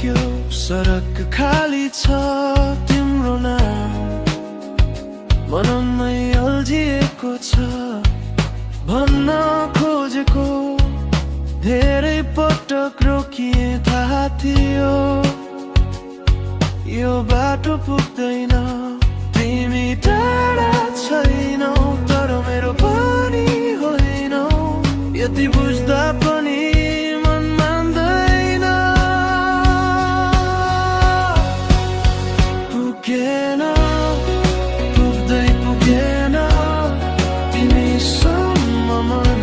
सक्यो सडक खाली छ तिम्रो नाम मनमै अल्झिएको छ भन्न खोजेको धेरै पटक रोकिए थाहा थियो यो बाटो पुग्दैन तिमी टाढा छैनौ तर मेरो पनि होइनौ यति बुझ्दा पनि मन मान्दैन पुगेन पुग्दै पुगेन तिमीसम्म मन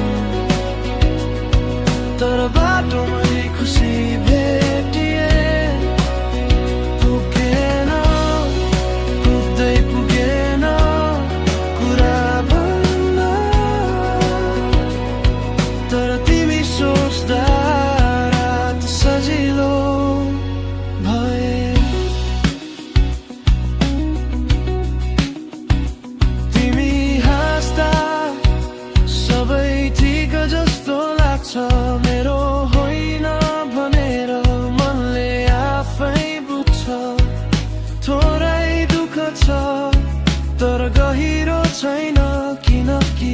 तर बाटोमै खुसी भेटिए पुगेन पुग्दै पुगेन कुरा भन्न तर तिमी सोच्दा रात सजिलो भए तिमी हाँस्दा सबै ठिक जस्तो लाग्छ मेरो होइन भनेर मनले आफै बुझ्छ थोरै दुःख छ तर गहिरो छैन किनकि